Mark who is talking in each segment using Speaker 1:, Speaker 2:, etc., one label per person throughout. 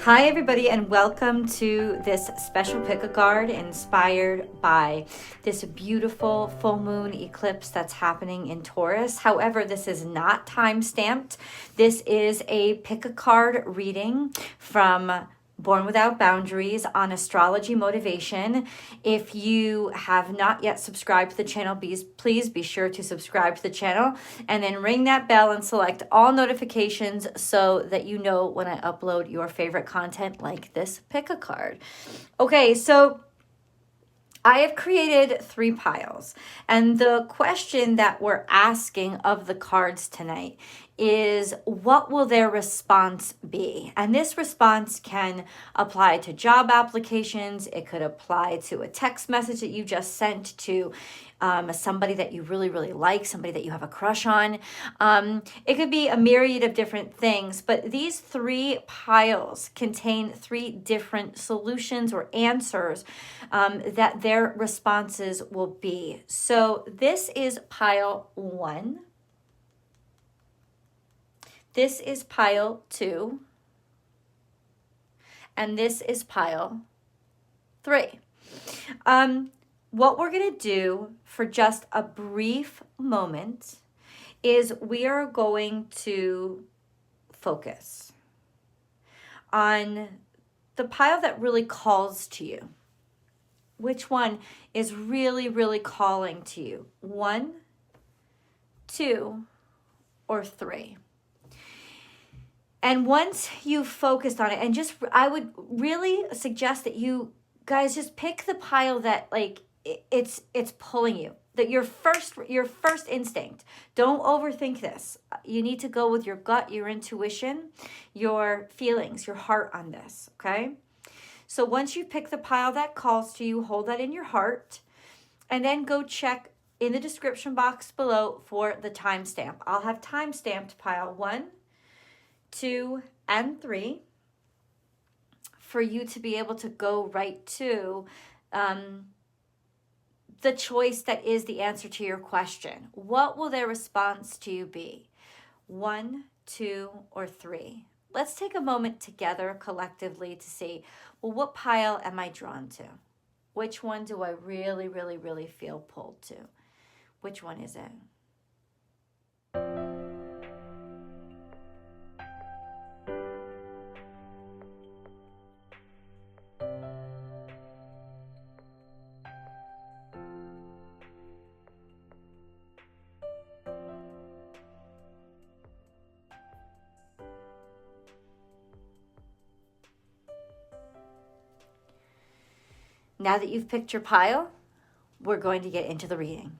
Speaker 1: Hi everybody, and welcome to this special pick-a-card inspired by this beautiful full moon eclipse that's happening in Taurus. However, this is not time-stamped. This is a pick-a-card reading from Born Without Boundaries on Astrology Motivation. If you have not yet subscribed to the channel, please be sure to subscribe to the channel and then ring that bell and select all notifications so that you know when I upload your favorite content like this pick-a-card. Okay, so I have created 3 piles, and the question that we're asking of the cards tonight is, what will their response be? And this response can apply to job applications. It could apply to a text message that you just sent to somebody that you really, really like, somebody that you have a crush on. It could be a myriad of different things, but these 3 piles contain 3 different solutions or answers that their responses will be. So this is pile 1. This is pile 2. And this is pile 3. What we're going to do for just a brief moment is we are going to focus on the pile that really calls to you. Which one is really, really calling to you? 1, 2, or 3? And once you've focused on it, and I would really suggest that you guys just pick the pile that it's pulling you, that your first instinct. Don't overthink this. You need to go with your gut, your intuition, your feelings, your heart on this, okay? So once you pick the pile that calls to you, hold that in your heart, and then go check in the description box below for the timestamp. I'll have time-stamped pile 1, 2, and 3 for you to be able to go right to the choice that is the answer to your question. What will their response to you be? 1, 2, or 3? Let's take a moment together collectively to see, well, what pile am I drawn to? Which one do I really, really, really feel pulled to? Which one is it? Now that you've picked your pile, we're going to get into the reading.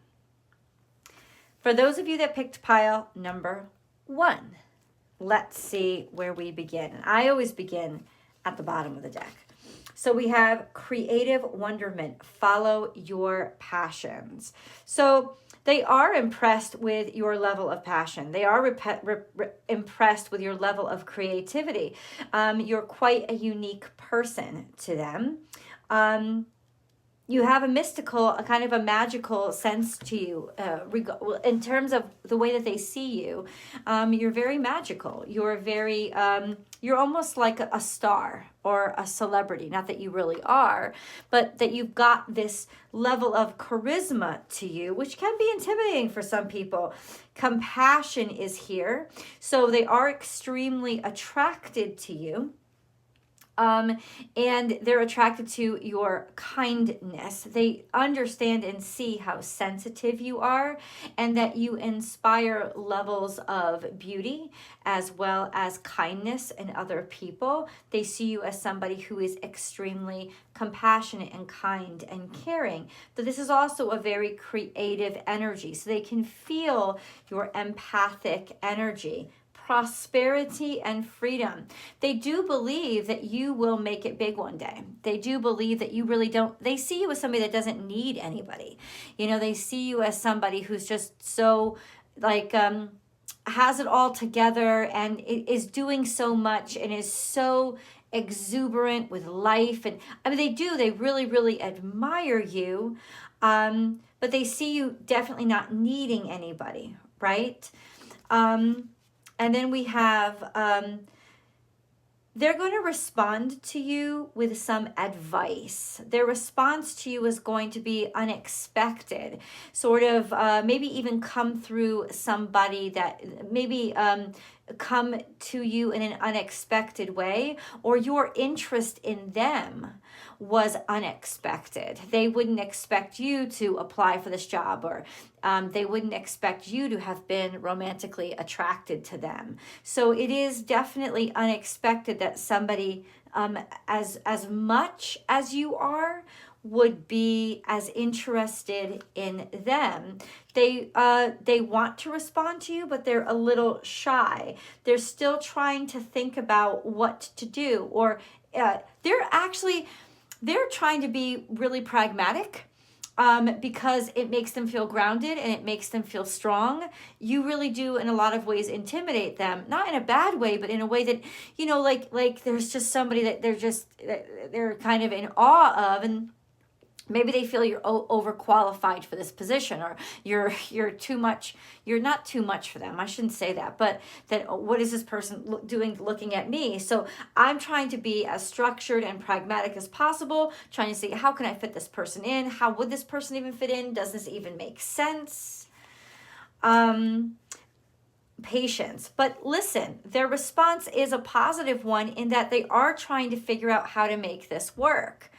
Speaker 1: For those of you that picked pile number 1, let's see where we begin. And I always begin at the bottom of the deck. So we have creative wonderment, follow your passions. So they are impressed with your level of passion. They are impressed with your level of creativity. You're quite a unique person to them. You have a mystical, a kind of a magical sense to you in terms of the way that they see you. You're very magical. You're very, you're almost like a star or a celebrity. Not that you really are, but that you've got this level of charisma to you, which can be intimidating for some people. Compassion is here. So they are extremely attracted to you. And they're attracted to your kindness. They understand and see how sensitive you are, and that you inspire levels of beauty as well as kindness in other people. They see you as somebody who is extremely compassionate and kind and caring. But this is also a very creative energy, so they can feel your empathic energy. Prosperity and freedom. They do believe that you will make it big one day. They do believe that you really don't. They see you as somebody that doesn't need anybody. You know, they see you as somebody who's just so has it all together and is doing so much and is so exuberant with life. And I mean, they really, really admire you. But they see you definitely not needing anybody, right? And then we have they're going to respond to you with some advice. Their response to you is going to be unexpected, sort of maybe even come through somebody that maybe come to you in an unexpected way, or your interest in them was unexpected. They wouldn't expect you to apply for this job, or they wouldn't expect you to have been romantically attracted to them. So it is definitely unexpected that somebody as much as you are would be as interested in them. They want to respond to you, but they're a little shy. They're still trying to think about what to do, or they're trying to be really pragmatic. Because it makes them feel grounded and it makes them feel strong. You really do, in a lot of ways, intimidate them. Not in a bad way, but in a way that, like there's just somebody that they're kind of in awe of, and maybe they feel you're overqualified for this position, or you're too much. You're not too much for them. I shouldn't say that, but that what is this person doing looking at me? So I'm trying to be as structured and pragmatic as possible, trying to see, how can I fit this person in? How would this person even fit in? Does this even make sense? Patience. But listen, their response is a positive one in that they are trying to figure out how to make this work.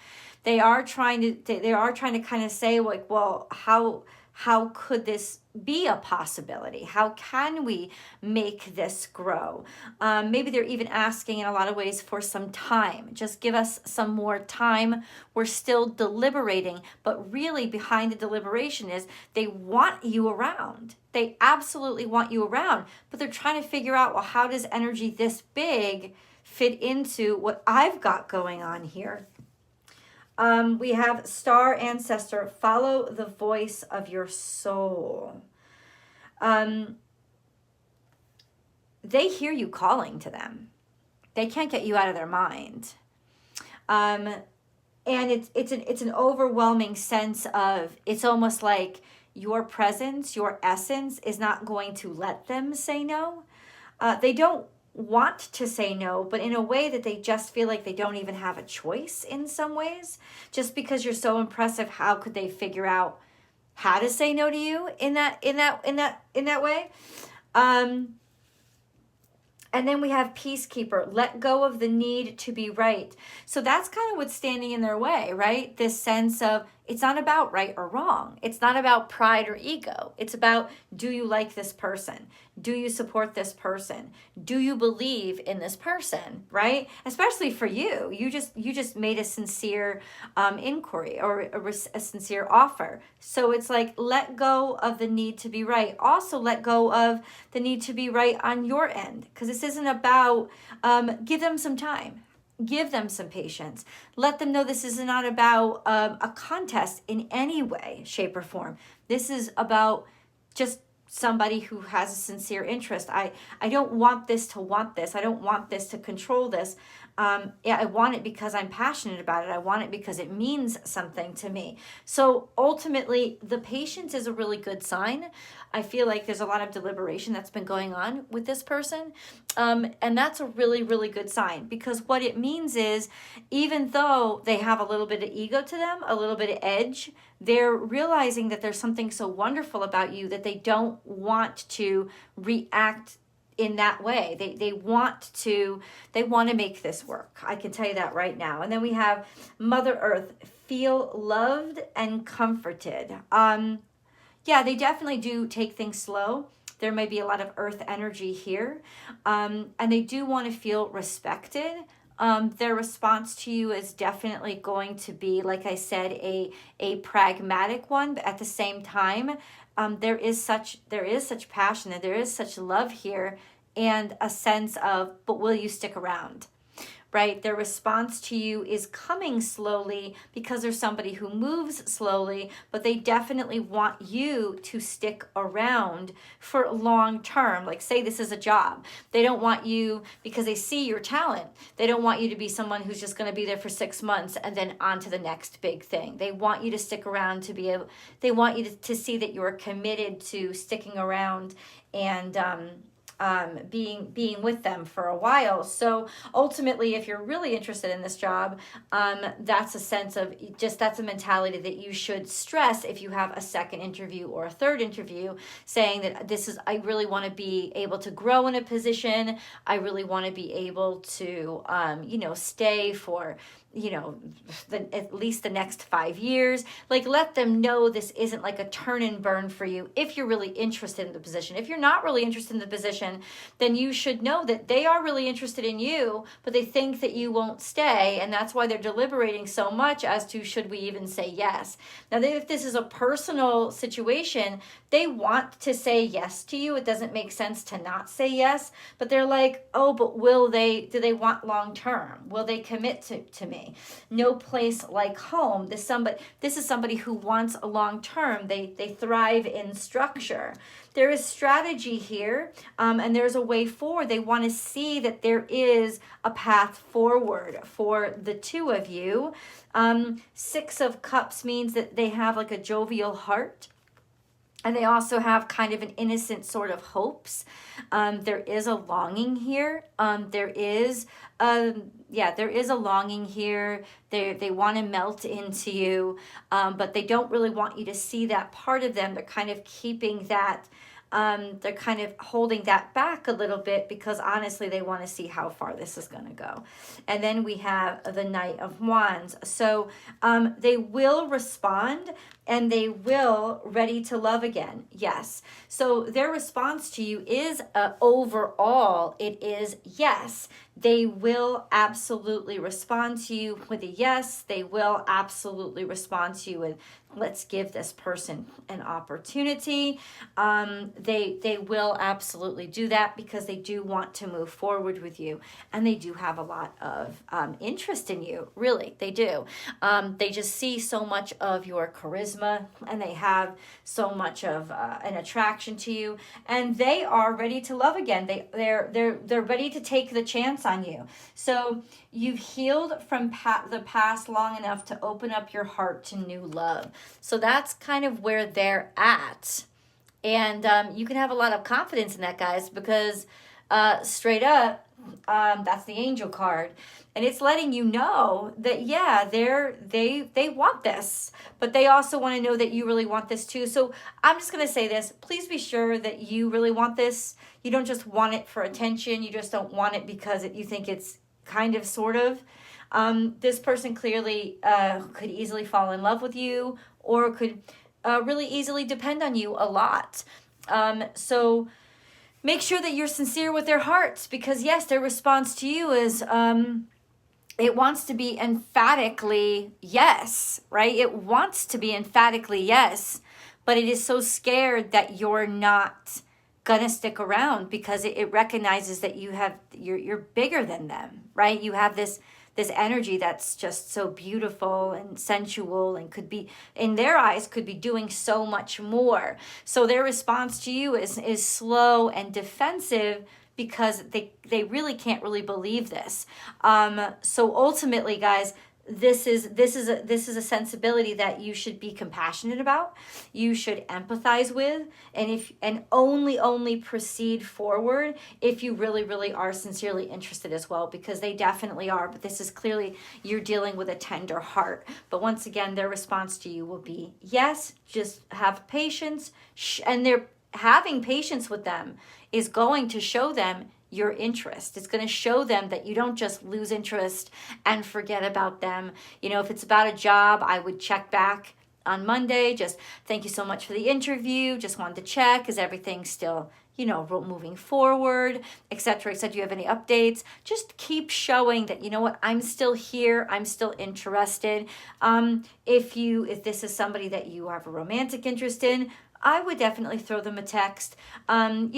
Speaker 1: They are trying to kind of say, like, well, how could this be a possibility? How can we make this grow? Maybe they're even asking in a lot of ways for some time. Just give us some more time. We're still deliberating, but really behind the deliberation is they want you around. They absolutely want you around, but they're trying to figure out, well, how does energy this big fit into what I've got going on here? We have star ancestor, follow the voice of your soul. They hear you calling to them. They can't get you out of their mind. And it's an overwhelming sense of, it's almost like your presence, your essence is not going to let them say no. They don't want to say no, but in a way that they just feel like they don't even have a choice in some ways. Just because you're so impressive, how could they figure out how to say no to you in that way? And then we have peacekeeper, let go of the need to be right. So that's kind of what's standing in their way, right? This sense of, it's not about right or wrong. It's not about pride or ego. It's about, do you like this person? Do you support this person? Do you believe in this person, right? Especially for you. You just made a sincere inquiry, or a sincere offer. So it's like, let go of the need to be right. Also let go of the need to be right on your end, because this isn't about, give them some time. Give them some patience. Let them know this is not about a contest in any way, shape, or form. This is about just somebody who has a sincere interest. I don't want this to want this. I don't want this to control this. I want it because I'm passionate about it. I want it because it means something to me. So ultimately, the patience is a really good sign. I feel like there's a lot of deliberation that's been going on with this person. And that's a really, really good sign, because what it means is, even though they have a little bit of ego to them, a little bit of edge, they're realizing that there's something so wonderful about you that they don't want to react in that way. They want to make this work. I can tell you that right now. And then we have Mother Earth, feel loved and comforted. Yeah, they definitely do take things slow. There may be a lot of earth energy here. And they do want to feel respected. Their response to you is definitely going to be, like I said, a pragmatic one, but at the same time, there is such passion, and there is such love here, and a sense of, but will you stick around? Right? Their response to you is coming slowly, because there's somebody who moves slowly, but they definitely want you to stick around for long term. Like, say this is a job. They don't want you, because they see your talent. They don't want you to be someone who's just going to be there for 6 months and then on to the next big thing. They want you to stick around to be able, they want you to see that you're committed to sticking around and being with them for a while. So ultimately, if you're really interested in this job, that's a sense of that's a mentality that you should stress if you have a second interview or a third interview, saying that I really want to be able to grow in a position. I really want to be able to, stay for at least the next 5 years. Like, let them know this isn't like a turn and burn for you if you're really interested in the position. If you're not really interested in the position, then you should know that they are really interested in you, but they think that you won't stay, and that's why they're deliberating so much as to should we even say yes. Now, if this is a personal situation, they want to say yes to you. It doesn't make sense to not say yes, but they're like, oh, but do they want long term? Will they commit to me? No place like home. This is somebody who wants a long term. They thrive in structure. There is strategy here, and there's a way forward. They want to see that there is a path forward for the two of you. 6 of Cups means that they have like a jovial heart. And they also have kind of an innocent sort of hopes. There is a longing here. There is a longing here. They want to melt into you, but they don't really want you to see that part of them. They're kind of keeping that. They're kind of holding that back a little bit because honestly, they want to see how far this is going to go. And then we have the Knight of Wands. So they will respond and they will ready to love again. Yes. So their response to you is overall, it is yes. They will absolutely respond to you with a yes. They will absolutely respond to you with, let's give this person an opportunity. They will absolutely do that because they do want to move forward with you. And they do have a lot of interest in you. Really, they do. They just see so much of your charisma and they have so much of an attraction to you. And they are ready to love again. They're ready to take the chance on you. So you've healed from the past long enough to open up your heart to new love. So that's kind of where they're at. And you can have a lot of confidence in that, guys, because straight up, that's the angel card. And it's letting you know that, yeah, they want this, but they also want to know that you really want this too. So I'm just going to say this. Please be sure that you really want this. You don't just want it for attention. You just don't want it because you think it's kind of, sort of. This person clearly could easily fall in love with you or could really easily depend on you a lot. So make sure that you're sincere with their hearts because, yes, their response to you is it wants to be emphatically yes, right? It wants to be emphatically yes, but it is so scared that you're not gonna stick around because it recognizes that you're bigger than them, right? You have this energy that's just so beautiful and sensual and could be, in their eyes, could be doing so much more. So their response to you is slow and defensive because they really can't really believe this. So ultimately, guys, this is a sensibility that you should be compassionate about. You should empathize with, and only proceed forward if you really are sincerely interested as well, because they definitely are. But this is clearly you're dealing with a tender heart. But once again, their response to you will be yes. Just have patience, and they're having patience with them is going to show them your interest. It's going to show them that you don't just lose interest and forget about them. If it's about a job, I would check back on Monday. Just thank you so much for the interview. Just wanted to check, is everything still, moving forward, etc., etc. Do you have any updates? Just keep showing that, I'm still here. I'm still interested. If this is somebody that you have a romantic interest in, I would definitely throw them a text, on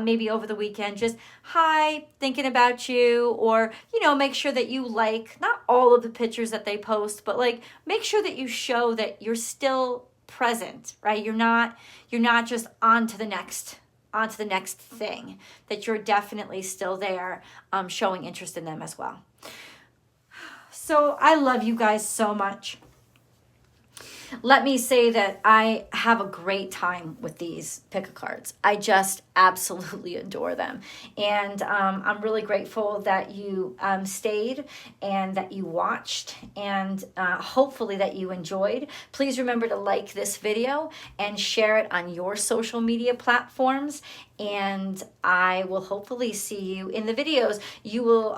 Speaker 1: maybe over the weekend, just, hi, thinking about you, or, make sure that you like, not all of the pictures that they post, but make sure that you show that you're still present, right? You're not just on to the next thing, that you're definitely still there, showing interest in them as well. So I love you guys so much. Let me say that I have a great time with these pick-a cards. I just absolutely adore them. And I'm really grateful that you stayed and that you watched, and hopefully that you enjoyed. Please remember to like this video and share it on your social media platforms. And I will hopefully see you in the videos. You will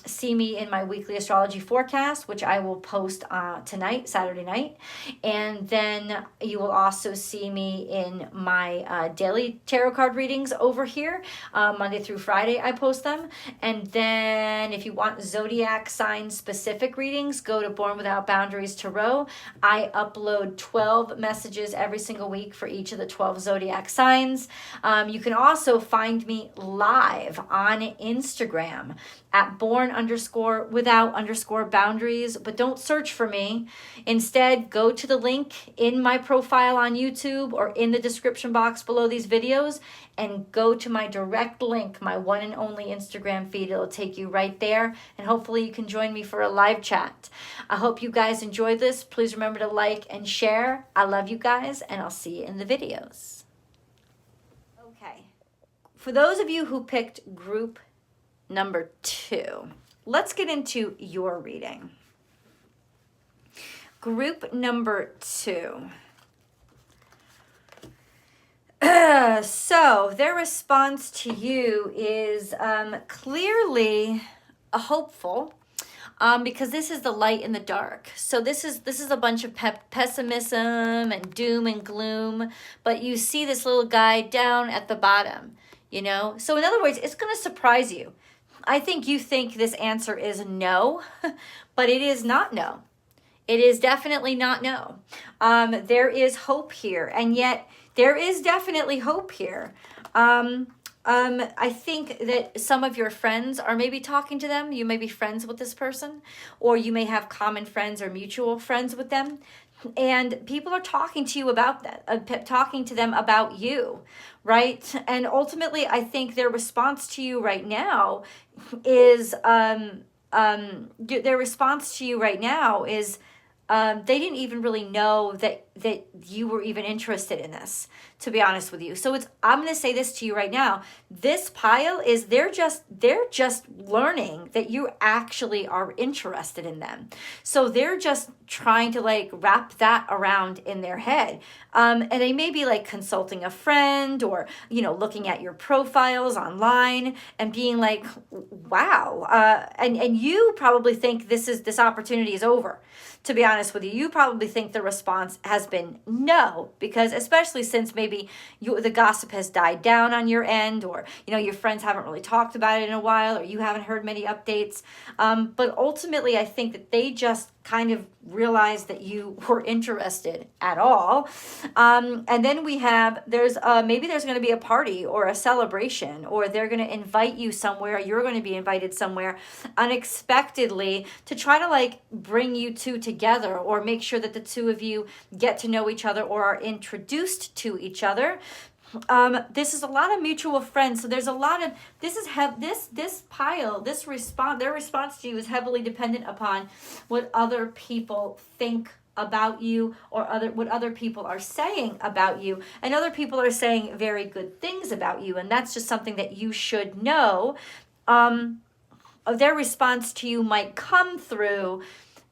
Speaker 1: see me in my weekly astrology forecast, which I will post tonight, Saturday night. And then you will also see me in my daily tarot card readings over here. Monday through Friday, I post them. And then if you want zodiac sign specific readings, go to Born Without Boundaries Tarot. I upload 12 messages every single week for each of the 12 zodiac signs. You can also find me live on Instagram at born_without_boundaries, but don't search for me. Instead, go to the link in my profile on YouTube or in the description box below these videos and go to my direct link, my one and only Instagram feed. It'll take you right there, and hopefully you can join me for a live chat. I hope you guys enjoyed this. Please remember to like and share. I love you guys, and I'll see you in the videos. Okay. For those of you who picked group number 2, let's get into your reading. Group number 2. So their response to you is clearly hopeful, because this is the light in the dark. So this is a bunch of pessimism and doom and gloom, but you see this little guy down at the bottom, you know? So in other words, it's going to surprise you. I think you think this answer is no, but it is not no. It is definitely not no. There is hope here, and yet there is definitely hope here. I think that some of your friends are maybe talking to them. You may be friends with this person, or you may have common friends or mutual friends with them. And people are talking to you about that, talking to them about you, right? And ultimately, I think their response to you right now is, they didn't even really know that you were even interested in this, to be honest with you. So I'm going to say this to you right now. This pile is, they're just learning that you actually are interested in them. So they're just trying to like wrap that around in their head. And they may be like consulting a friend, or, you know, looking at your profiles online and being like, wow. And you probably think this opportunity is over. To be honest with you, you probably think the response has been no, because especially since maybe the gossip has died down on your end, or, you know, your friends haven't really talked about it in a while, or you haven't heard many updates. But ultimately, I think that they just kind of realized that you were interested at all. And then maybe there's going to be a party or a celebration, or they're going to invite you somewhere. You're going to be invited somewhere unexpectedly to try to like bring you two together, or make sure that the two of you get to know each other or are introduced to each other. This is a lot of mutual friends. So there's a lot of, their response to you is heavily dependent upon what other people think about you, or what other people are saying about you. And other people are saying very good things about you. And that's just something that you should know. Their response to you might come through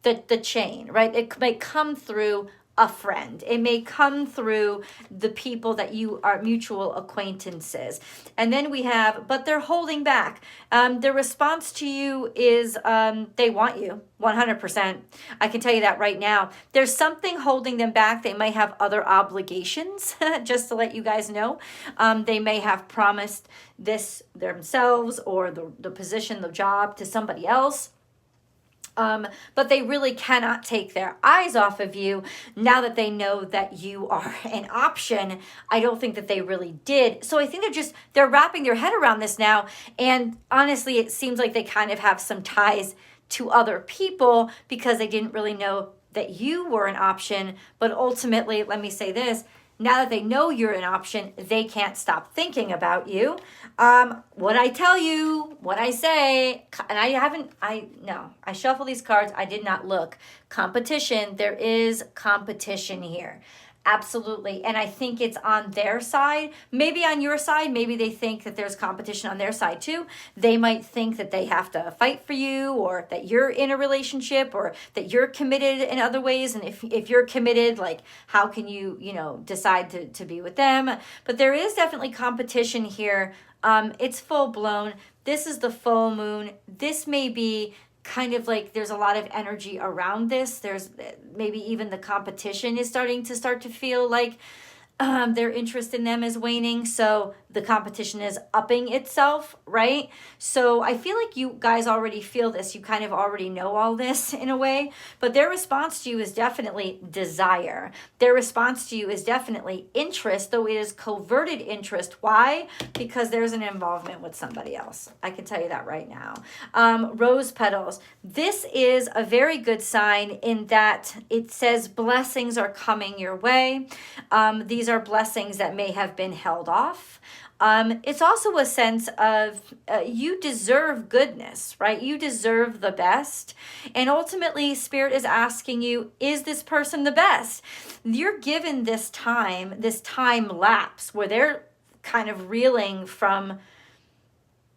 Speaker 1: the chain, right? It might come through a friend. It may come through the people that you are mutual acquaintances. And then we have, but they're holding back. Their response to you is they want you 100%. I can tell you that right now. There's something holding them back. They may have other obligations, just to let you guys know. They may have promised this themselves, or the position, the job, to somebody else. But they really cannot take their eyes off of you now that they know that you are an option. I don't think that they really did. So I think they're wrapping their head around this now. And honestly, it seems like they kind of have some ties to other people because they didn't really know that you were an option. But ultimately, let me say this. Now that they know you're an option, they can't stop thinking about you. What I tell you, what I say, and I shuffle these cards. I did not look. Competition, there is competition here. Absolutely. And I think it's on their side, maybe on your side, maybe they think that there's competition on their side too. They might think that they have to fight for you, or that you're in a relationship, or that you're committed in other ways. And if you're committed, like, how can you, decide to be with them? But there is definitely competition here. It's full blown. This is the full moon. This may be kind of like there's a lot of energy around this. There's maybe even the competition is starting to feel like their interest in them is waning. So the competition is upping itself, right? So I feel like you guys already feel this. You kind of already know all this in a way, but their response to you is definitely desire. Their response to you is definitely interest, though it is coverted interest. Why? Because there's an involvement with somebody else. I can tell you that right now. Rose petals. This is a very good sign in that it says blessings are coming your way. These are blessings that may have been held off. It's also a sense of you deserve goodness, right? You deserve the best. And ultimately, Spirit is asking you, is this person the best? You're given this time lapse where they're kind of reeling from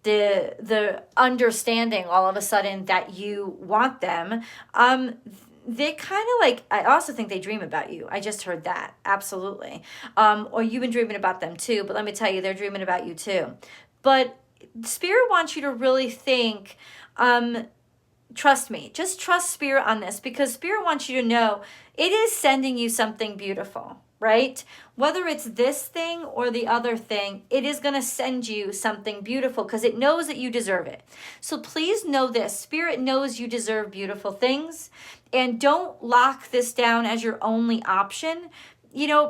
Speaker 1: the understanding all of a sudden that you want them. They kind of like, I also think they dream about you. I just heard that. Absolutely. Or you've been dreaming about them too, but let me tell you, they're dreaming about you too. But Spirit wants you to really think, trust me, just trust Spirit on this, because Spirit wants you to know it is sending you something beautiful, right? Whether it's this thing or the other thing, it is going to send you something beautiful because it knows that you deserve it. So please know this, Spirit knows you deserve beautiful things, and don't lock this down as your only option,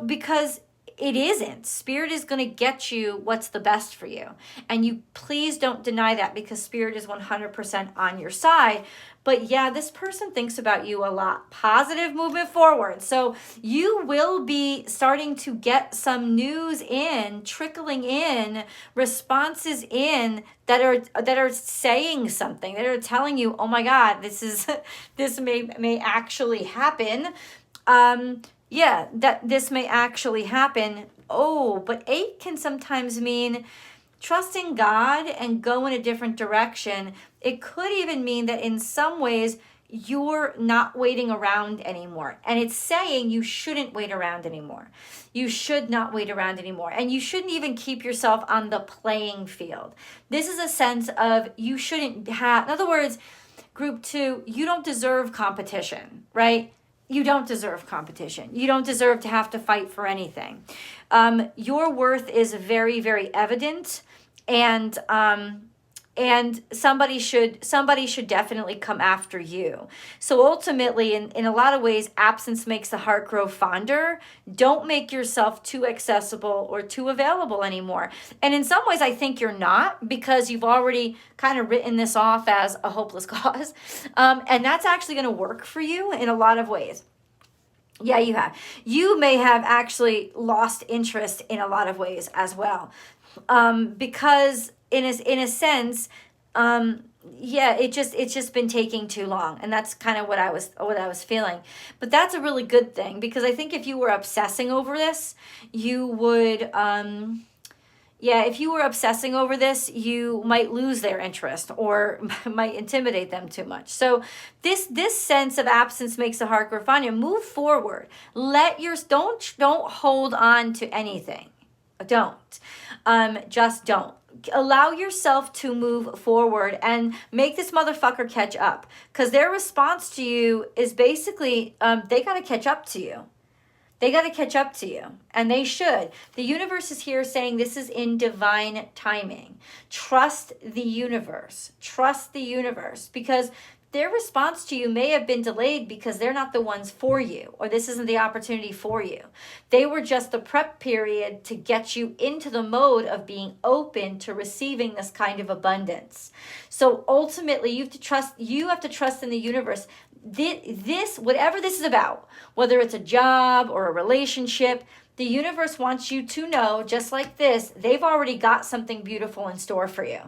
Speaker 1: because it isn't. Spirit is going to get you what's the best for you. And you please don't deny that, because Spirit is 100% on your side. But yeah, this person thinks about you a lot. Positive movement forward. So you will be starting to get some news in, trickling in, responses in that are saying something, that are telling you, oh my God, this may actually happen. Yeah, that this may actually happen. Oh, but 8 can sometimes mean trusting God and go in a different direction. It could even mean that in some ways you're not waiting around anymore. And it's saying you shouldn't wait around anymore. You should not wait around anymore. And you shouldn't even keep yourself on the playing field. This is a sense of you shouldn't have, in other words, group 2, you don't deserve competition, right? You don't deserve competition. You don't deserve to have to fight for anything. Your worth is very, very evident, and somebody should definitely come after you. So ultimately, in a lot of ways, absence makes the heart grow fonder. Don't make yourself too accessible or too available anymore. And in some ways, I think you're not, because you've already kind of written this off as a hopeless cause. And that's actually going to work for you in a lot of ways. Yeah, you have. You may have actually lost interest in a lot of ways as well. Because in a sense, yeah, it's just been taking too long, and that's kind of what I was feeling. But that's a really good thing, because I think if you were obsessing over this, you would if you were obsessing over this, you might lose their interest or might intimidate them too much. So this sense of absence makes the heart grow fonder. Move forward. Don't hold on to anything. Don't. Just don't. Allow yourself to move forward and make this motherfucker catch up. Because their response to you is basically, they got to catch up to you. They got to catch up to you, and they should. The universe is here saying this is in divine timing. Trust the universe. Trust the universe, because their response to you may have been delayed because they're not the ones for you, or this isn't the opportunity for you. They were just the prep period to get you into the mode of being open to receiving this kind of abundance. So ultimately, you have to trust in the universe. This, whatever this is about, whether it's a job or a relationship, the universe wants you to know, just like this, they've already got something beautiful in store for you.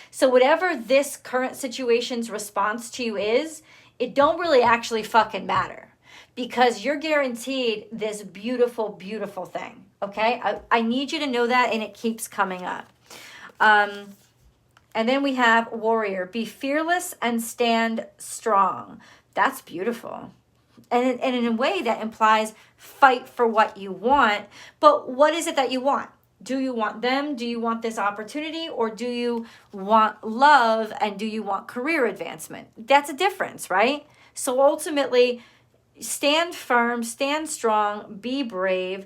Speaker 1: So whatever this current situation's response to you is, it don't really actually fucking matter. because you're guaranteed this beautiful, beautiful thing. Okay? I need you to know that, and it keeps coming up. And then we have warrior. Be fearless and stand strong. That's beautiful. And in a way that implies fight for what you want. But what is it that you want? Do you want them? Do you want this opportunity? Or do you want love, and do you want career advancement? That's a difference, right? So ultimately, stand firm, stand strong, be brave,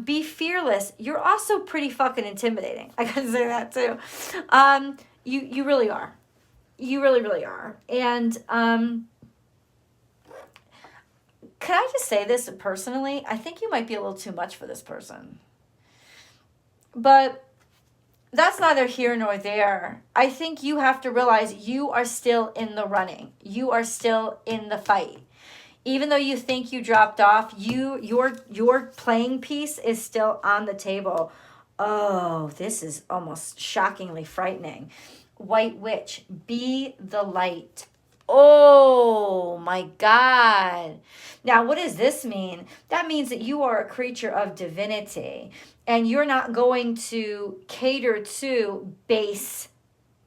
Speaker 1: be fearless. You're also pretty fucking intimidating. I gotta say that too. You really are. You really, really are. And could I just say this personally? I think you might be a little too much for this person. But that's neither here nor there. I think you have to realize you are still in the running. You are still in the fight. Even though you think you dropped off, your playing piece is still on the table. Oh, this is almost shockingly frightening. White witch, be the light. Oh my God. Now, what does this mean? That means that you are a creature of divinity, and you're not going to cater to base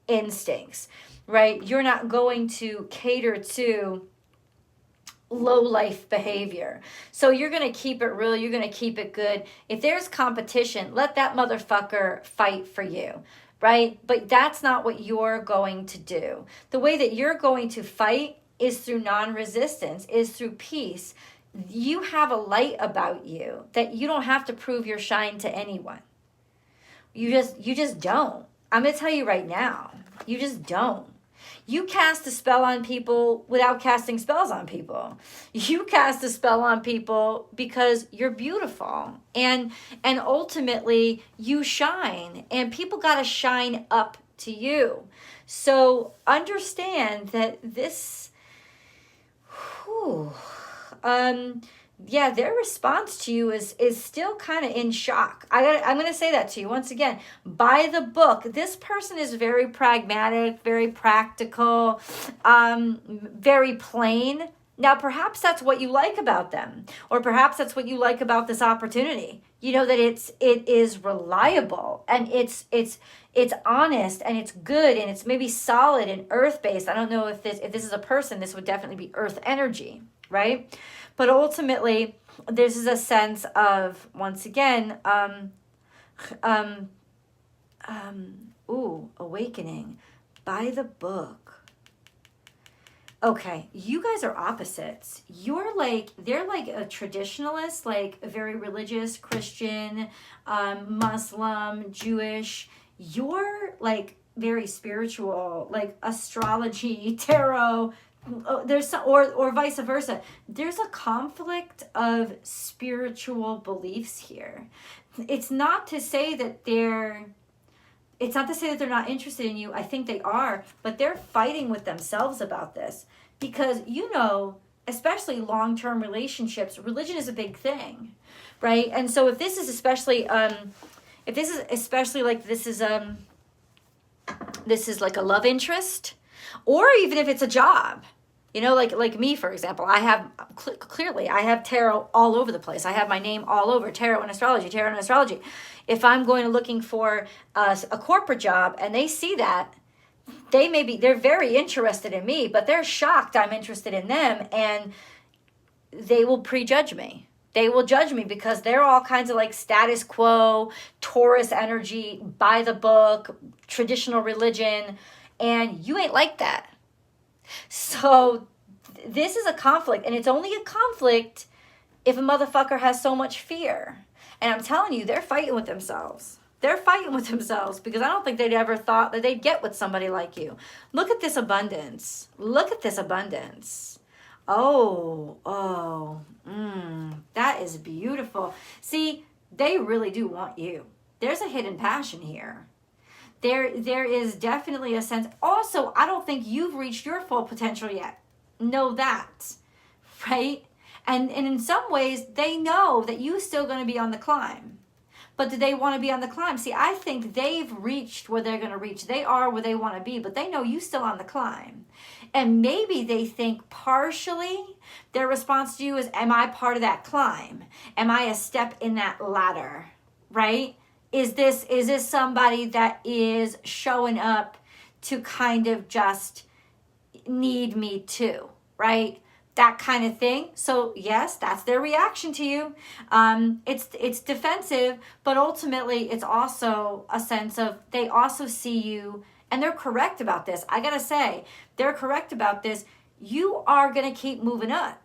Speaker 1: instincts, right? You're not going to cater to low life behavior. So you're going to keep it real. You're going to keep it good. If there's competition, let that motherfucker fight for you. Right? But that's not what you're going to do. The way that you're going to fight is through non-resistance, is through peace. You have a light about you that you don't have to prove your shine to anyone. You just don't. I'm going to tell you right now, you just don't. You cast a spell on people without casting spells on people. You cast a spell on people because you're beautiful. And ultimately, you shine. And people got to shine up to you. So understand that this... their response to you is still kind of in shock. I'm going to say that to you once again. By the book, this person is very pragmatic, very practical, very plain. Now, perhaps that's what you like about them, or perhaps that's what you like about this opportunity. You know that it is reliable, and it's honest, and it's good, and it's maybe solid and earth-based. I don't know if this is a person, this would definitely be earth energy, right? But ultimately, this is a sense of, once again, awakening by the book. Okay, you guys are opposites. They're like a traditionalist, like a very religious, Christian, Muslim, Jewish. You're like very spiritual, like astrology, tarot. There's some, or vice versa. There's a conflict of spiritual beliefs here. It's not to say that they're not interested in you. I think they are, but they're fighting with themselves about this because, especially long-term relationships, religion is a big thing, right? And so if this is especially like a love interest, or even if it's a job, like me, for example, I have tarot all over the place. I have my name all over tarot and astrology. If I'm looking for a corporate job and they see that, they're very interested in me, but they're shocked I'm interested in them, and they will prejudge me. They will judge me because they're all kinds of like status quo, Taurus energy, by the book, traditional religion, and you ain't like that. So this is a conflict, and it's only a conflict if a motherfucker has so much fear. And I'm telling you, they're fighting with themselves. They're fighting with themselves because I don't think they'd ever thought that they'd get with somebody like you. Look at this abundance. Look at this abundance. That is beautiful. See, they really do want you. There's a hidden passion here. There is definitely a sense. Also, I don't think you've reached your full potential yet. Know that, right? And in some ways, they know that you're still going to be on the climb. But do they want to be on the climb? See, I think they've reached where they're going to reach. They are where they want to be, but they know you're still on the climb. And maybe they think partially their response to you is, am I part of that climb? Am I a step in that ladder, right? Is this somebody that is showing up to kind of just need me too, right? That kind of thing. So yes, that's their reaction to you. It's defensive, but ultimately it's also a sense of they also see you, and they're correct about this. I gotta say, they're correct about this. You are gonna keep moving up.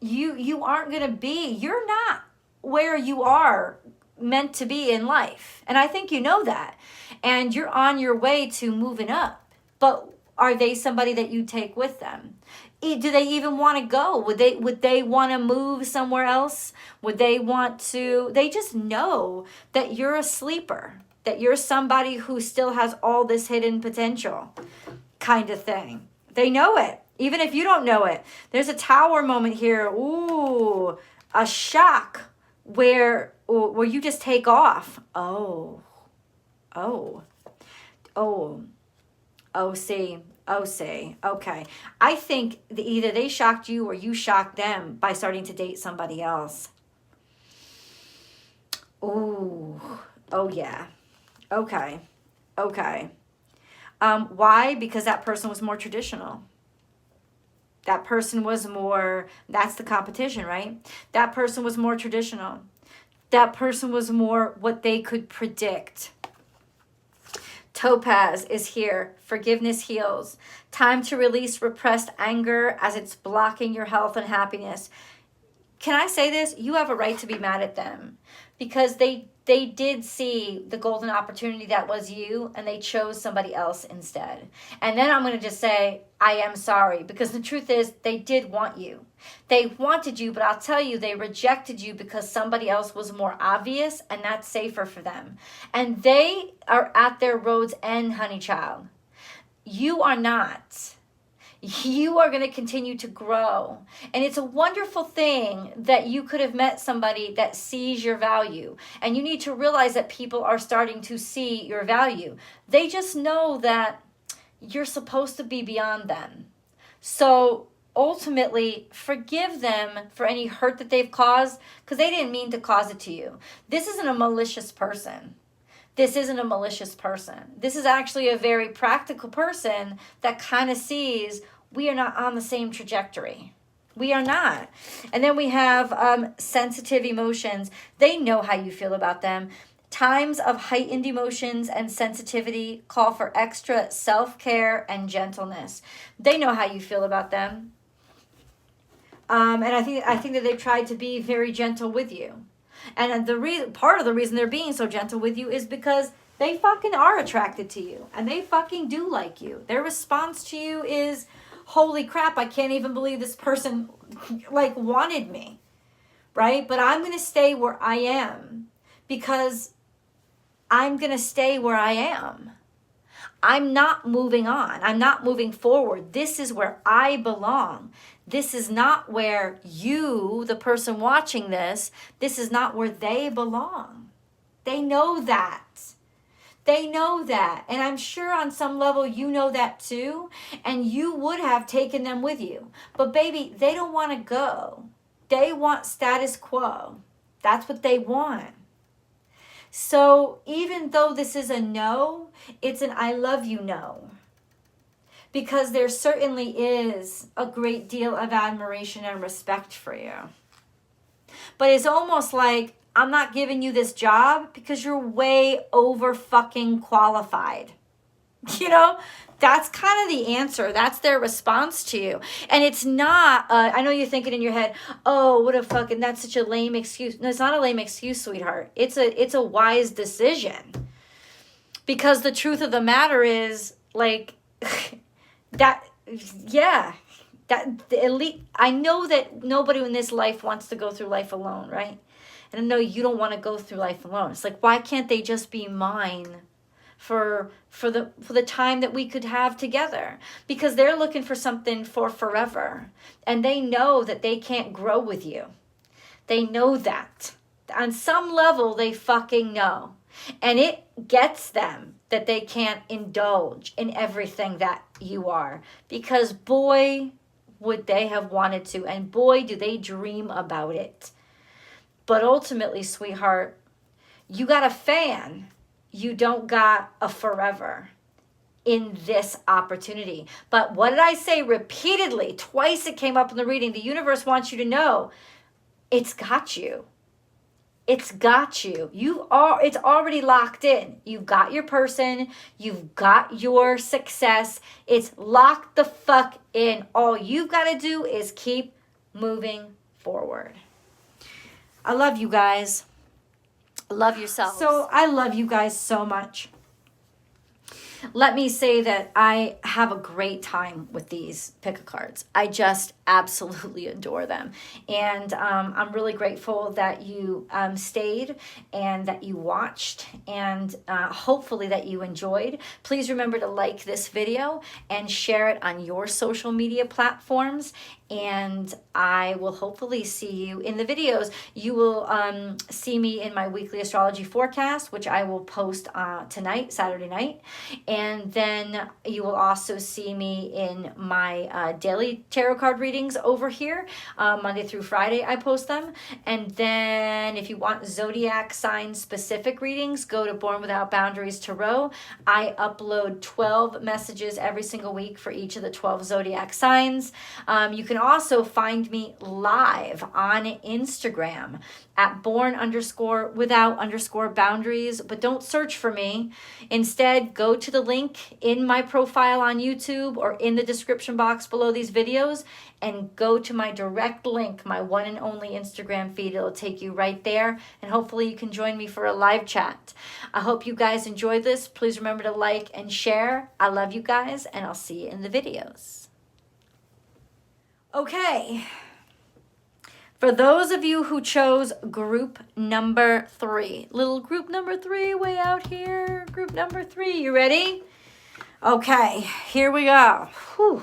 Speaker 1: You aren't gonna be. You're not where you are meant to be in life, and I think you know that. And you're on your way to moving up. But are they somebody that you take with them? Do they even want to go? Would they want to move somewhere else? Would they want to? They just know that you're a sleeper, that you're somebody who still has all this hidden potential kind of thing. They know it, even if you don't know it. There's a tower moment here. Ooh, a shock where you just take off. Oh, see. Okay. I think either they shocked you or you shocked them by starting to date somebody else. Ooh. Oh, yeah. Okay. Why? Because that person was more traditional. That person was more, that's the competition, right? That person was more traditional. That person was more what they could predict. Topaz is here. Forgiveness heals. Time to release repressed anger as it's blocking your health and happiness. Can I say this? You have a right to be mad at them because they did see the golden opportunity that was you, and they chose somebody else instead. And then I'm going to just say, I am sorry, because the truth is they did want you. They wanted you, but I'll tell you, they rejected you because somebody else was more obvious, and that's safer for them. And they are at their road's end, honey child. You are not. You are going to continue to grow. And it's a wonderful thing that you could have met somebody that sees your value. And you need to realize that people are starting to see your value. They just know that you're supposed to be beyond them. So ultimately, forgive them for any hurt that they've caused, because they didn't mean to cause it to you. This isn't a malicious person. This isn't a malicious person. This is actually a very practical person that kind of sees we are not on the same trajectory. We are not. And then we have sensitive emotions. They know how you feel about them. Times of heightened emotions and sensitivity call for extra self-care and gentleness. They know how you feel about them. And I think that they've tried to be very gentle with you. And part of the reason they're being so gentle with you is because they fucking are attracted to you. And they fucking do like you. Their response to you is, holy crap, I can't even believe this person wanted me. Right? But I'm going to stay where I am because I'm going to stay where I am. I'm not moving on. I'm not moving forward. This is where I belong. This is not where you, the person watching this is not where they belong. They know that. They know that. And I'm sure on some level you know that too. And you would have taken them with you. But baby, they don't want to go. They want status quo. That's what they want. So even though this is a no, it's an I love you no. Because there certainly is a great deal of admiration and respect for you. But it's almost like, I'm not giving you this job because you're way over fucking qualified. You know, that's kind of the answer. That's their response to you. And it's not, I know you're thinking in your head, oh, what a fucking, that's such a lame excuse. No, it's not a lame excuse, sweetheart. It's a wise decision. Because the truth of the matter is, that, yeah, that the elite, I know that nobody in this life wants to go through life alone, right? And I know you don't want to go through life alone. It's like, why can't they just be mine for the time that we could have together? Because they're looking for something for forever. And they know that they can't grow with you. They know that. On some level, they fucking know. And it gets them that they can't indulge in everything that you are, because boy, would they have wanted to, and boy, do they dream about it. But ultimately, sweetheart, you got a fan. You don't got a forever in this opportunity. But what did I say repeatedly? Twice it came up in the reading. The universe wants you to know it's got you. It's got you. It's already locked in. You've got your person. You've got your success. It's locked the fuck in. All you've got to do is keep moving forward. I love you guys. Love yourselves. So I love you guys so much. Let me say that I have a great time with these pick a cards. I just absolutely adore them. And I'm really grateful that you stayed and that you watched, and hopefully that you enjoyed. Please remember to like this video and share it on your social media platforms. And I will hopefully see you in the videos. You will see me in my weekly astrology forecast, which I will post tonight, Saturday night. And then you will also see me in my daily tarot card readings over here. Monday through Friday, I post them. And then if you want zodiac sign specific readings, go to Born Without Boundaries Tarot. I upload 12 messages every single week for each of the 12 zodiac signs. You can also find me live on Instagram at born_without_boundaries, but don't search for me. Instead, go to the link in my profile on YouTube or in the description box below these videos and go to my direct link, my one and only Instagram feed. It'll take you right there, and hopefully you can join me for a live chat. I hope you guys enjoyed this. Please remember to like and share. I love you guys, and I'll see you in the videos. Okay, for those of you who chose group number 3, little group number 3 way out here, group number 3, you ready? Okay, here we go. Whew.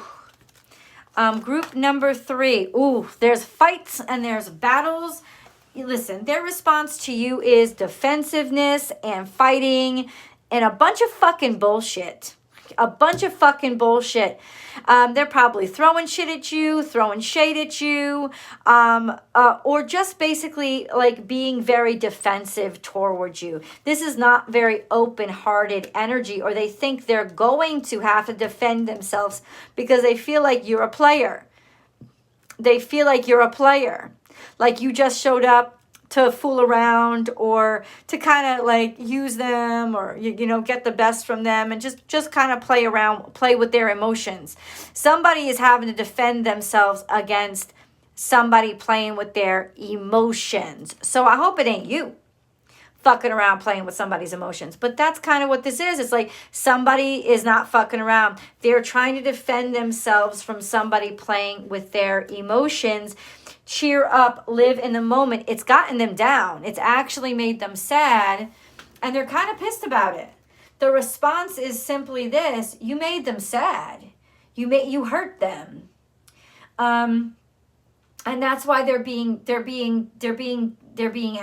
Speaker 1: Group number 3, ooh, there's fights and there's battles. Listen, their response to you is defensiveness and fighting and a bunch of fucking bullshit. A bunch of fucking bullshit. They're probably throwing shit at you, throwing shade at you, or just basically like being very defensive towards you. This is not very open-hearted energy, or they think they're going to have to defend themselves because they feel like you're a player. They feel like you're a player. Like you just showed up to fool around or to kind of like use them, or you know, get the best from them and just kind of play around, play with their emotions. Somebody is having to defend themselves against somebody playing with their emotions. So I hope it ain't you fucking around playing with somebody's emotions. But that's kind of what this is. It's like somebody is not fucking around. They're trying to defend themselves from somebody playing with their emotions. Cheer up, live in the moment. It's gotten them down. It's actually made them sad, and they're kind of pissed about it. The response is simply this: you made them sad. You hurt them. And that's why they're being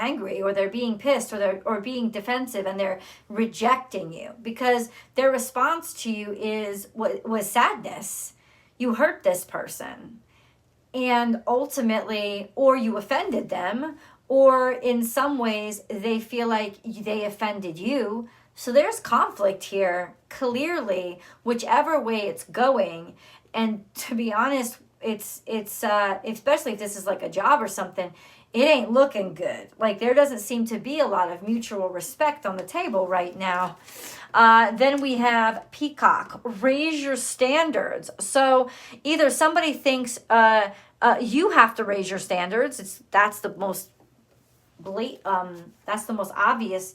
Speaker 1: angry, or they're being pissed, or being defensive, and they're rejecting you because their response to you was sadness. You hurt this person. And ultimately, or you offended them, or in some ways they feel like they offended you. So there's conflict here, clearly, whichever way it's going. And to be honest, it's especially if this is like a job or something, it ain't looking good. Like there doesn't seem to be a lot of mutual respect on the table right now. Then we have Peacock, raise your standards. So either somebody thinks you have to raise your standards. That's the most obvious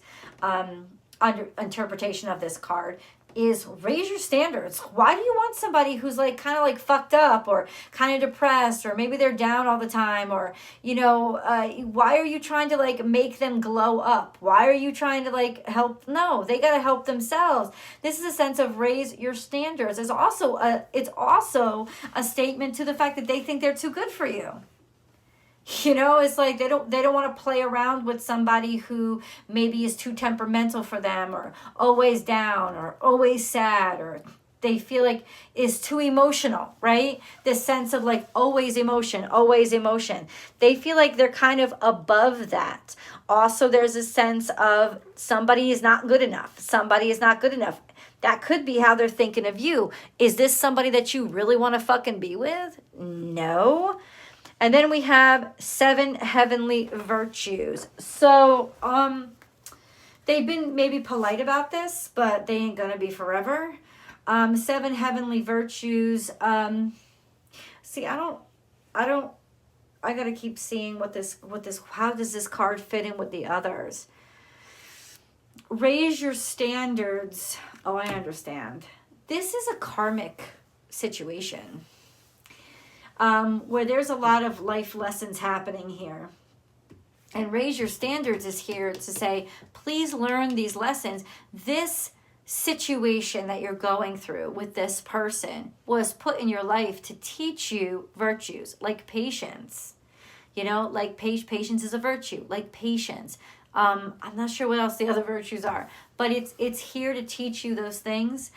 Speaker 1: interpretation of this card, is raise your standards. Why do you want somebody who's like kind of like fucked up, or kind of depressed, or maybe they're down all the time, or you know, why are you trying to like make them glow up? Why are you trying to like help? No, they got to help themselves. This is a sense of raise your standards. It's also a statement to the fact that they think they're too good for you. You know, it's like they don't want to play around with somebody who maybe is too temperamental for them, or always down, or always sad, or they feel like is too emotional, right? This sense of like always emotion, always emotion. They feel like they're kind of above that. Also, there's a sense of somebody is not good enough. Somebody is not good enough. That could be how they're thinking of you. Is this somebody that you really want to fucking be with? No. And then we have 7 heavenly virtues. So, they've been maybe polite about this, but they ain't gonna be forever. 7 heavenly virtues. See, I gotta keep seeing how does this card fit in with the others? Raise your standards. Oh, I understand. This is a karmic situation where there's a lot of life lessons happening here. And raise your standards is here to say, please learn these lessons. This situation that you're going through with this person was put in your life to teach you virtues like patience. You know, like patience is a virtue, like patience. I'm not sure what else the other virtues are, but it's here to teach you those things.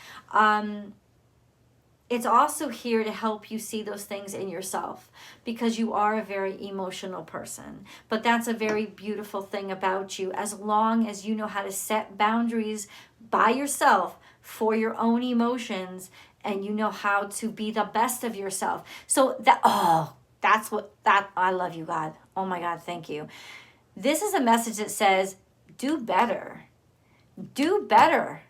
Speaker 1: It's also here to help you see those things in yourself because you are a very emotional person. But that's a very beautiful thing about you as long as you know how to set boundaries by yourself for your own emotions and you know how to be the best of yourself. So I love you, God. Oh my God, thank you. This is a message that says, do better. Do better.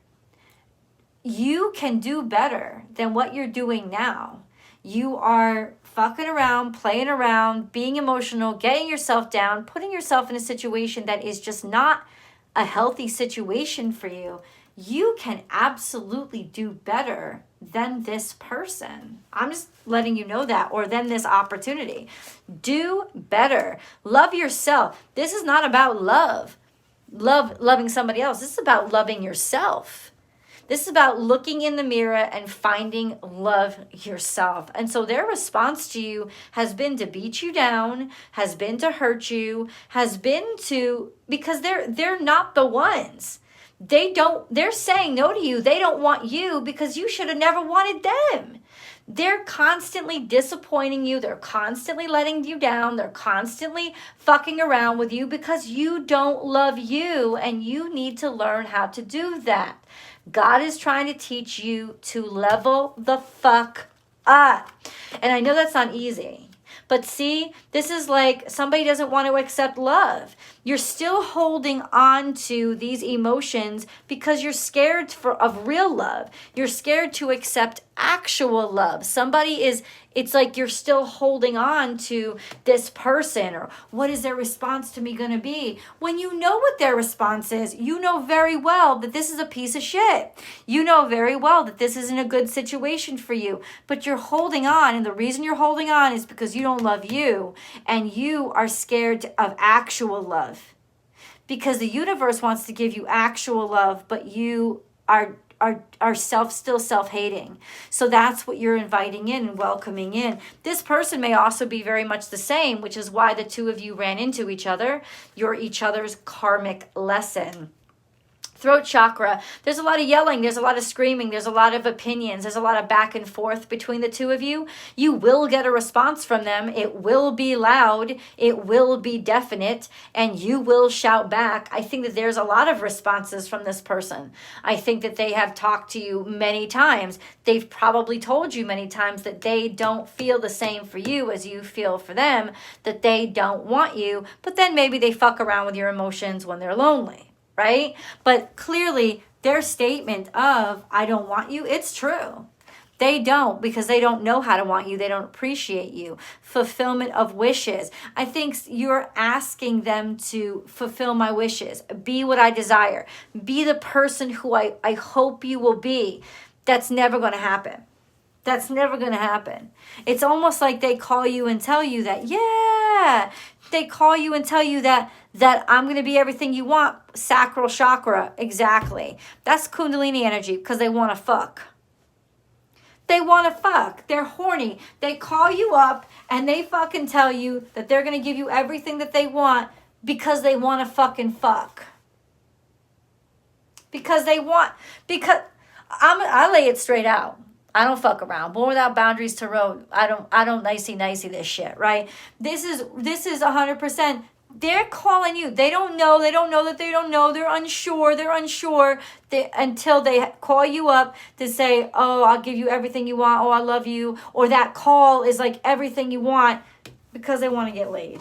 Speaker 1: You can do better than what you're doing now. You are fucking around, playing around, being emotional, getting yourself down, putting yourself in a situation that is just not a healthy situation for you. You can absolutely do better than this person. I'm just letting you know that, or than this opportunity. Do better. Love yourself. This is not about loving somebody else. This is about loving yourself. This is about looking in the mirror and finding love yourself. And so their response to you has been to beat you down, has been to hurt you, has been to, because they're not the ones. They're saying no to you. They don't want you because you should have never wanted them. They're constantly disappointing you. They're constantly letting you down. They're constantly fucking around with you because you don't love you and you need to learn how to do that. God is trying to teach you to level the fuck up. And I know that's not easy. But see, this is like somebody doesn't want to accept love. You're still holding on to these emotions because you're scared of real love. You're scared to accept actual love. It's like you're still holding on to this person, or what is their response to me going to be? When you know what their response is, you know very well that this is a piece of shit. You know very well that this isn't a good situation for you, but you're holding on. And the reason you're holding on is because you don't love you and you are scared of actual love. Because the universe wants to give you actual love, but you are still self-hating. So that's what you're inviting in and welcoming in. This person may also be very much the same, which is why the two of you ran into each other. You're each other's karmic lesson. Throat chakra, there's a lot of yelling, there's a lot of screaming, there's a lot of opinions, there's a lot of back and forth between the two of you. You will get a response from them. It will be loud, it will be definite, and you will shout back. I think that there's a lot of responses from this person. I think that they have talked to you many times. They've probably told you many times that they don't feel the same for you as you feel for them, that they don't want you, but then maybe they fuck around with your emotions when they're lonely. Right? But clearly their statement of, I don't want you, it's true. They don't, because they don't know how to want you. They don't appreciate you. Fulfillment of wishes. I think you're asking them to fulfill my wishes. Be what I desire. Be the person who I hope you will be. That's never going to happen. That's never going to happen. It's almost like they call you and tell you that, yeah. They call you and tell you that I'm going to be everything you want. Sacral chakra, exactly. That's Kundalini energy because they want to fuck. They want to fuck. They're horny. They call you up and they fucking tell you that they're going to give you everything that they want because they want to fucking fuck. Because I lay it straight out. I don't fuck around. Born without boundaries, tarot. I don't nicey this shit, right? This is 100%. They're calling you. They don't know that they don't know. They're unsure. Until they call you up to say, oh, I'll give you everything you want. Oh, I love you. Or that call is like everything you want because they want to get laid.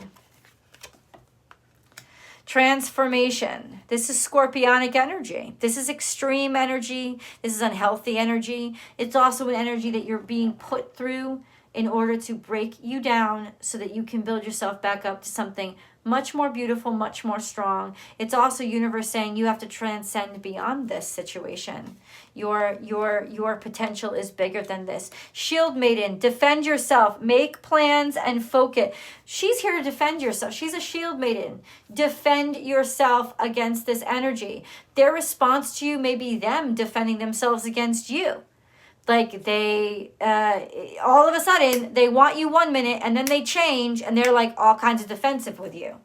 Speaker 1: Transformation. This is scorpionic energy. This is extreme energy. This is unhealthy energy. It's also an energy that you're being put through in order to break you down so that you can build yourself back up to something much more beautiful, much more strong. It's also universe saying you have to transcend beyond this situation. Your potential is bigger than this. Shield maiden, defend yourself, make plans and focus. She's here to defend yourself. She's a shield maiden. Defend yourself against this energy. Their response to you may be them defending themselves against you. Like they, all of a sudden, they want you 1 minute and then they change and they're like all kinds of defensive with you.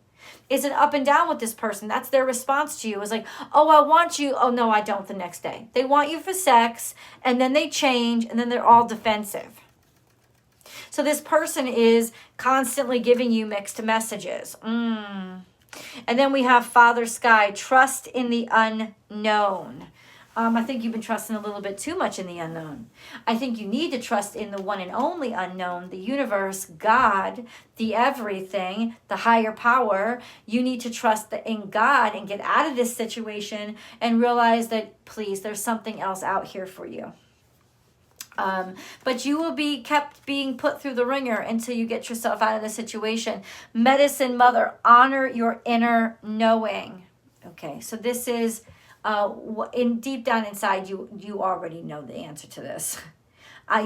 Speaker 1: It's an up and down with this person. That's their response to you. It's like, oh, I want you. Oh, no, I don't the next day. They want you for sex and then they change and then they're all defensive. So this person is constantly giving you mixed messages. And then we have Father Sky, trust in the unknown. I think you've been trusting a little bit too much in the unknown. I think you need to trust in the one and only unknown, the universe, God, the everything, the higher power. You need to trust in God and get out of this situation and realize that, please, there's something else out here for you. But you will be kept being put through the ringer until you get yourself out of the situation. Medicine Mother, honor your inner knowing. Okay, so this is... in deep down inside you already know the answer to this.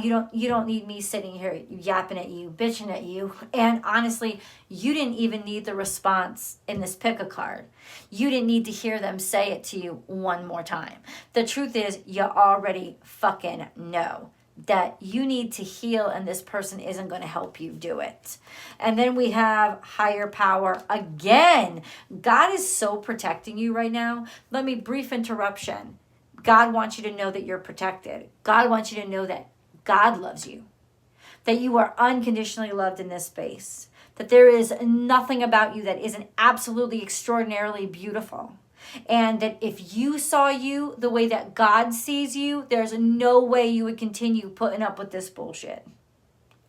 Speaker 1: You don't need me sitting here yapping at you, bitching at you. And honestly, you didn't even need the response in this pick a card. You didn't need to hear them say it to you one more time. The truth is, you already fucking know that you need to heal and this person isn't going to help you do it. And then we have higher power again. God is so protecting you right now. Let me brief interruption. God wants you to know that you're protected. God wants you to know that God loves you, that you are unconditionally loved in this space, that there is nothing about you that isn't absolutely extraordinarily beautiful. And that if you saw you the way that God sees you, there's no way you would continue putting up with this bullshit.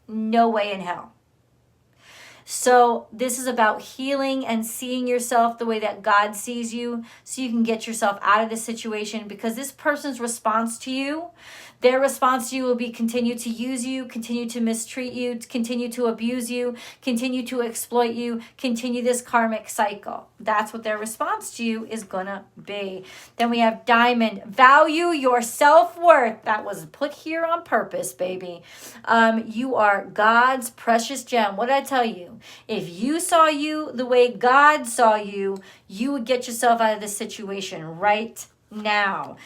Speaker 1: No way in hell. So this is about healing and seeing yourself the way that God sees you so you can get yourself out of this situation, because this person's response to you, their response to you will be continue to use you, continue to mistreat you, continue to abuse you, continue to exploit you, continue this karmic cycle. That's what their response to you is gonna be. Then we have Diamond, value your self-worth. That was put here on purpose, baby. You are God's precious gem. What did I tell you? If you saw you the way God saw you, you would get yourself out of this situation right now.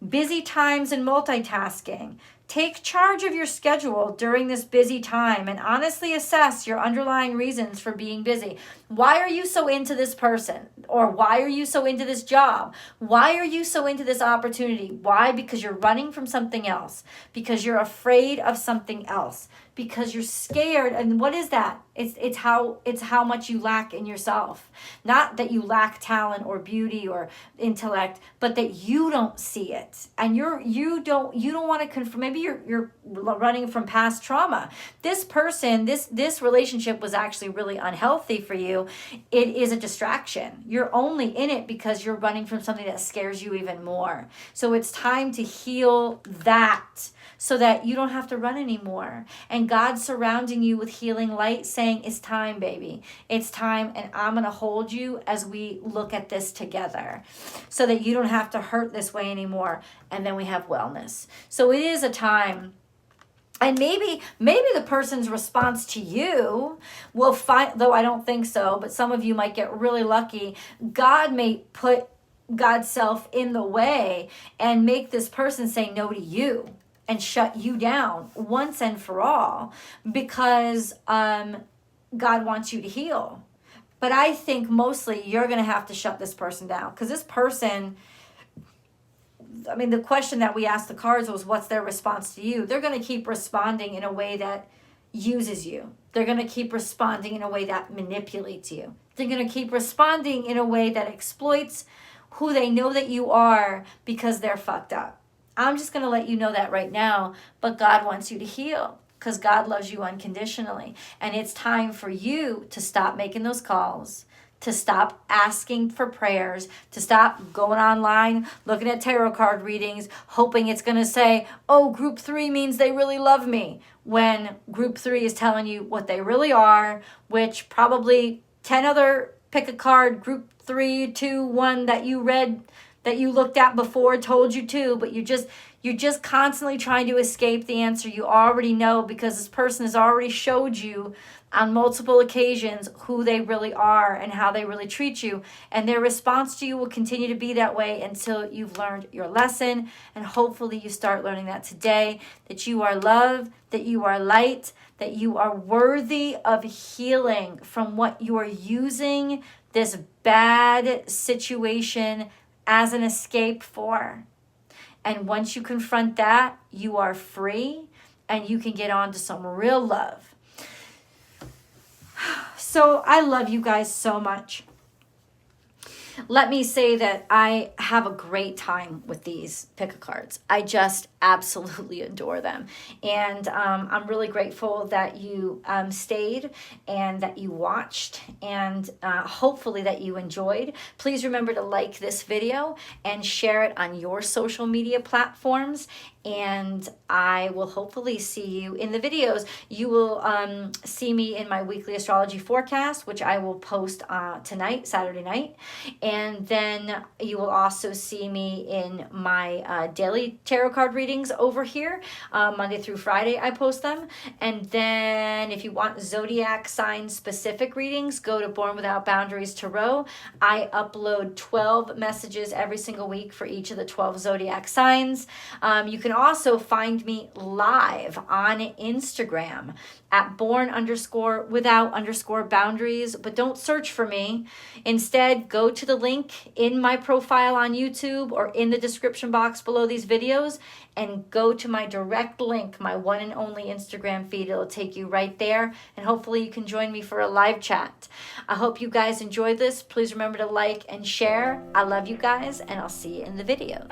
Speaker 1: Busy times and multitasking. Take charge of your schedule during this busy time and honestly assess your underlying reasons for being busy. Why are you so into this person? Or why are you so into this job? Why are you so into this opportunity? Why? Because you're running from something else. Because you're afraid of something else. Because you're scared. And what is that? It's how much you lack in yourself. Not that you lack talent or beauty or intellect, but that you don't see it. And you don't want to confirm. Maybe you're running from past trauma. This person, this relationship was actually really unhealthy for you. It is a distraction. You're only in it because you're running from something that scares you even more. So it's time to heal that, so that you don't have to run anymore. And God's surrounding you with healing light, saying, it's time, baby. It's time, and I'm going to hold you as we look at this together so that you don't have to hurt this way anymore. And then we have wellness. So it is a time. And maybe the person's response to you will find, though I don't think so, but some of you might get really lucky. God may put God's self in the way and make this person say no to you and shut you down once and for all, because God wants you to heal. But I think mostly you're going to have to shut this person down, because this person, I mean, the question that we asked the cards was, what's their response to you? They're going to keep responding in a way that uses you. They're going to keep responding in a way that manipulates you. They're going to keep responding in a way that exploits who they know that you are because they're fucked up. I'm just going to let you know that right now, but God wants you to heal because God loves you unconditionally. And it's time for you to stop making those calls, to stop asking for prayers, to stop going online, looking at tarot card readings, hoping it's going to say, oh, group 3 means they really love me, when group 3 is telling you what they really are, which probably 10 other pick a card, group 3, 2, 1 that you read, that you looked at before told you to, but you're just constantly trying to escape the answer you already know, because this person has already showed you on multiple occasions who they really are and how they really treat you. And their response to you will continue to be that way until you've learned your lesson. And hopefully you start learning that today, that you are loved, that you are light, that you are worthy of healing from what you are using this bad situation as an escape for. And once you confront that, you are free and you can get on to some real love. So I love you guys so much. Let me say that I have a great time with these pick-a-cards. I just absolutely adore them. And I'm really grateful that you stayed and that you watched, and hopefully that you enjoyed. Please remember to like this video and share it on your social media platforms. And I will hopefully see you in the videos. You will see me in my weekly astrology forecast, which I will post tonight, Saturday night. And then you will also see me in my daily tarot card readings over here. Monday through Friday, I post them. And then if you want zodiac sign specific readings, go to Born Without Boundaries Tarot. I upload 12 messages every single week for each of the 12 zodiac signs. You can also find me live on Instagram at born_without_boundaries, but don't search for me. Instead, go to the link in my profile on YouTube or in the description box below these videos and go to my direct link, my one and only Instagram feed. It'll take you right there, and hopefully you can join me for a live chat. I hope you guys enjoyed this. Please remember to like and share. I love you guys, and I'll see you in the videos.